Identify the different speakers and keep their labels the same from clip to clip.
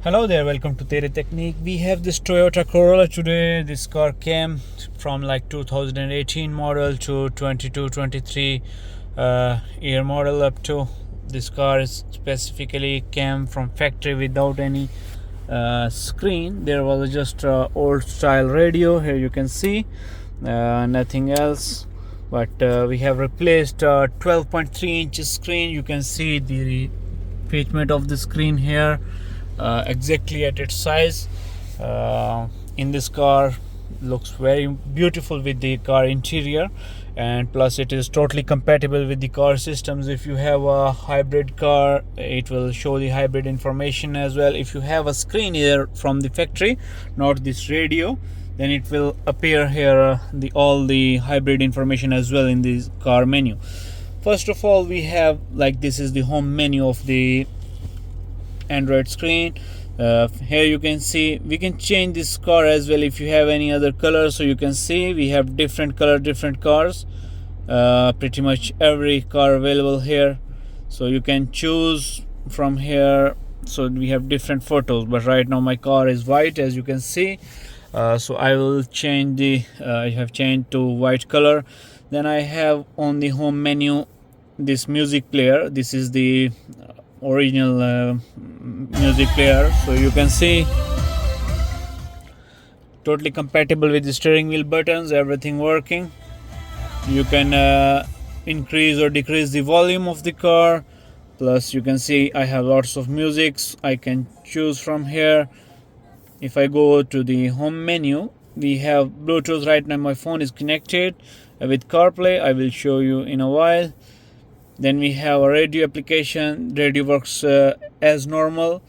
Speaker 1: Hello there, welcome to Tereteknik. We have this Toyota Corolla today. This car came from like 2018 model to 22-23 year model up to. This car is specifically came from factory without any screen. There was just old style radio. Here you can see nothing else. But we have replaced 12.3 inch screen. You can see the fitment of the screen here. Exactly at its size. In this car looks very beautiful with the car interior, and plus it is totally compatible with the car systems. If you have a hybrid car, it will show the hybrid information as well. If you have a screen here from the factory, not this radio, then it will appear here all the hybrid information as well in the car menu. First of all, we have this is the home menu of the Android screen. Here you can see we can change this car as well if you have any other color. So you can see we have different color, different cars, pretty much every car available here. So you can choose from here. So we have different photos, but right now my car is white, as you can see. So I will change the I have changed to white color. Then I have on the home menu this music player. This is the original music player. So you can see totally compatible with the steering wheel buttons, everything working. You can increase or decrease the volume of the car. Plus you can see I have lots of musics I can choose from here. If I go to the home menu, we have Bluetooth. Right now my phone is connected with Carplay. I will show you in a while. Then we have a radio application. Radio works as normal.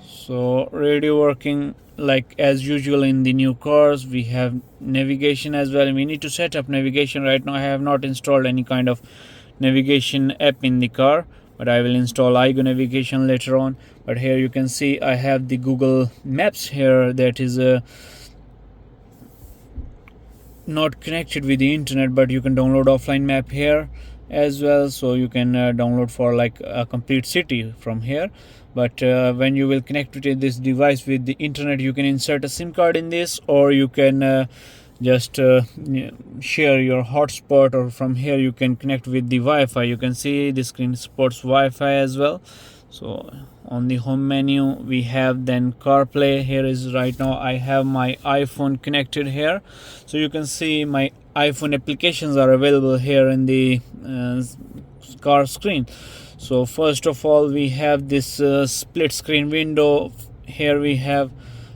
Speaker 1: So radio working like as usual in the new cars. We have navigation as well. We need to set up navigation. Right now I have not installed any kind of navigation app in the car, but I will install iGo navigation later on. But here you can see I have the Google Maps here that is not connected with the internet, but you can download offline map here as well. So you can download for like a complete city from here. But when you will connect with this device with the internet, you can insert a SIM card in this, or you can just share your hotspot, or from here you can connect with the Wi-Fi. You can see the screen supports Wi-Fi as well. So on the home menu we have then Carplay. Here is right now I have my iPhone connected here, so you can see my iPhone applications are available here in the car screen. So first of all we have this split screen window. Here we have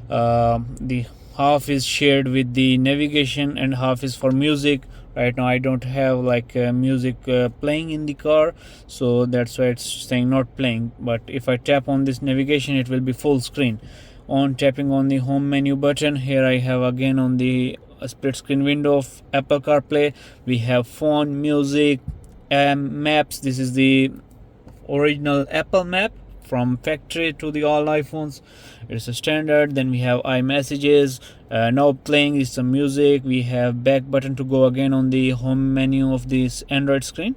Speaker 1: the half is shared with the navigation and half is for music. Right now I don't have music playing in the car, so that's why it's saying not playing. But if I tap on this navigation, it will be full screen. On tapping on the home menu button, here I have again on the split screen window of Apple CarPlay, we have phone, music, maps. This is the original Apple map from factory to the all iPhones. It's a standard. Then we have iMessages. Now playing is some music. We have back button to go again on the home menu of this Android screen.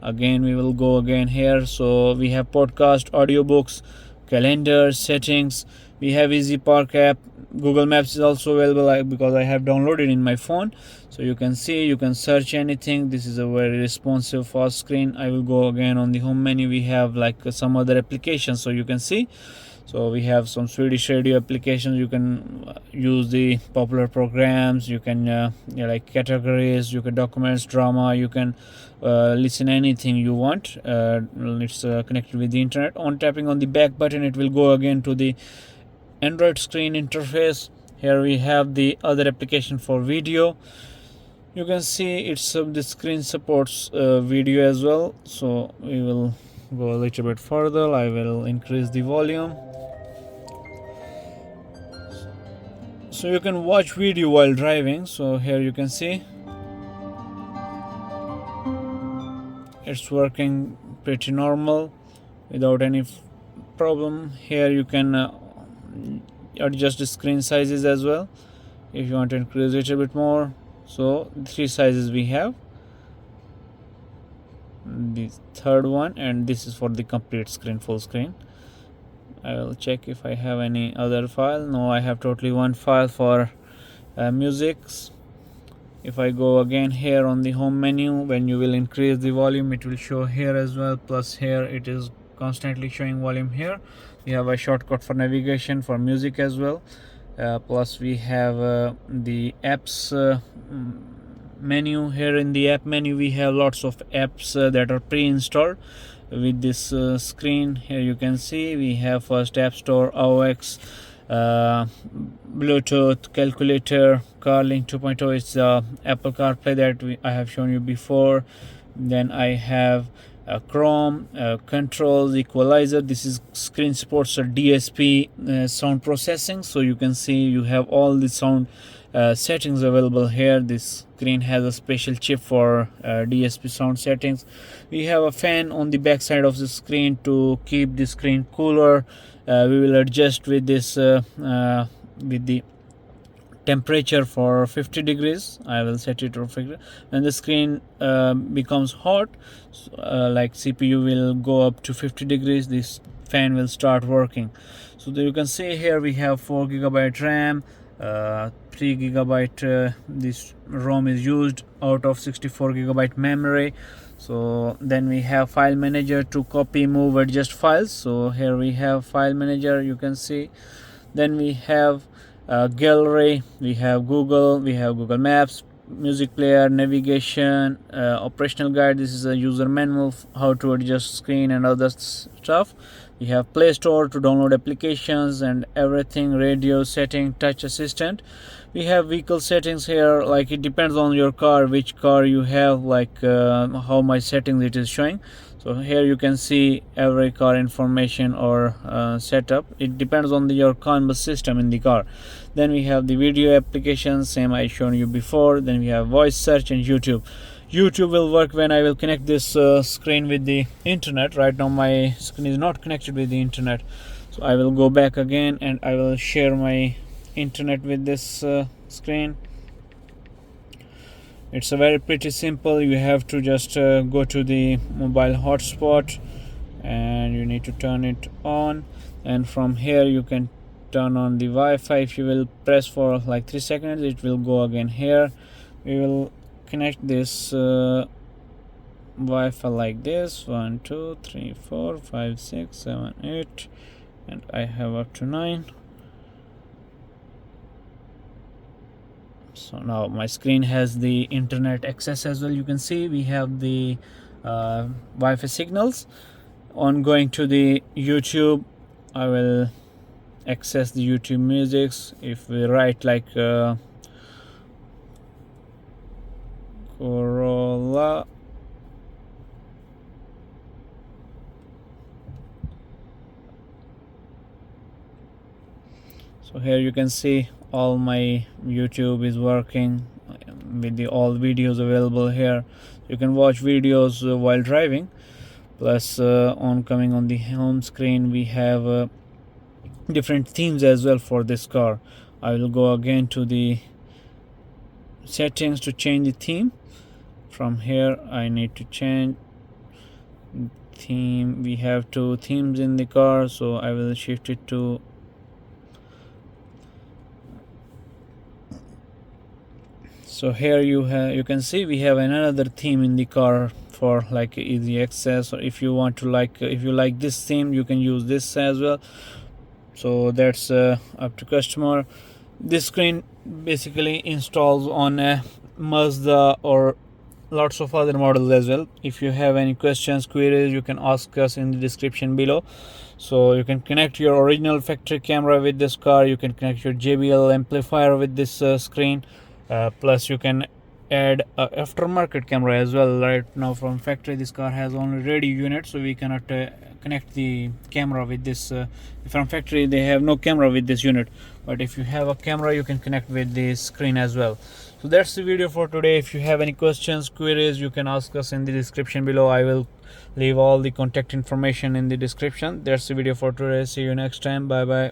Speaker 1: Again we will go again here. So we have podcast, audiobooks, calendar, settings. We have Easy Park app. Google Maps is also available because I have downloaded in my phone. So you can see, you can search anything. This is a very responsive fast screen. I will go again on the home menu. We have some other applications, so you can see. So we have some Swedish radio applications. You can use the popular programs. You can like categories. You can documents, drama. You can listen anything you want. It's connected with the internet. On tapping on the back button, it will go again to the Android screen interface. Here we have the other application for video. You can see it's the screen supports video as well. So we will go a little bit further. I will increase the volume. So you can watch video while driving. So here you can see it's working pretty normal without any problem. Here you can adjust the screen sizes as well. if you want to increase it a bit more. So 3 sizes we have. The third one, and this is for the complete screen, full screen. I will check if I have any other file. No, I have totally one file for musics. If I go again here on the home menu, when you will increase the volume, it will show here as well. Plus here it is constantly showing volume here. We have a shortcut for navigation for music as well. Plus we have the apps menu. Here in the app menu we have lots of apps that are pre-installed with this screen. Here you can see we have first App Store, AUX, Bluetooth, calculator, CarLink 2.0 is Apple Carplay that I have shown you before. Then I have Chrome, controls, equalizer. This is screen supports a DSP sound processing, so you can see you have all the sound settings available here. This screen has a special chip for DSP sound settings. We have a fan on the back side of the screen to keep the screen cooler. We will adjust with this with the temperature for 50 degrees. I will set it to 50. When the screen becomes hot, like CPU will go up to 50 degrees, this fan will start working. So you can see here we have 4 GB RAM, 3 GB this ROM is used out of 64 GB memory. So then we have file manager to copy, move, adjust files. So here we have file manager, you can see. Then we have gallery, we have Google Maps, music player, navigation, operational guide. This is a user manual how to adjust screen and other stuff. We have Play Store to download applications and everything, radio setting, touch assistant. We have vehicle settings here, like it depends on your car, which car you have, like how much settings it is showing. So here you can see every car information or setup. It depends on your CAN bus system in the car. Then we have the video applications, same I shown you before. Then we have voice search and YouTube. YouTube will work when I will connect this screen with the internet. Right now my screen is not connected with the internet, so I will go back again and I will share my internet with this screen. It's a very pretty simple. You have to just go to the mobile hotspot and you need to turn it on, and from here you can turn on the Wi-Fi. If you will press for like 3 seconds, it will go again here. We will connect this Wi-Fi like this: 1 2 3 4 5 6 7 8, and I have up to 9. So now my screen has the internet access as well. You can see we have the Wi-Fi signals. On going to the YouTube, I will access the YouTube musics. If we write like Corolla, so here you can see all my YouTube is working with the all videos available here. You can watch videos while driving. Plus on coming on the home screen, we have different themes as well for this car. I will go again to the settings to change the theme. From here I need to change theme. We have 2 themes in the car, so I will shift it to so here you can see we have another theme in the car for like easy access, or if you want to if you like this theme, you can use this as well. So that's up to customer. This screen basically installs on a Mazda or lots of other models as well. If you have any questions, queries, you can ask us in the description below. So you can connect your original factory camera with this car. You can connect your JBL amplifier with this screen. Plus you can add a aftermarket camera as well. Right now from factory this car has only radio unit, so we cannot connect the camera with this. From factory they have no camera with this unit, but if you have a camera you can connect with this screen as well. So that's the video for today. If you have any questions, queries, you can ask us in the description below. I will leave all the contact information in the description. That's the video for today. See you next time. Bye bye.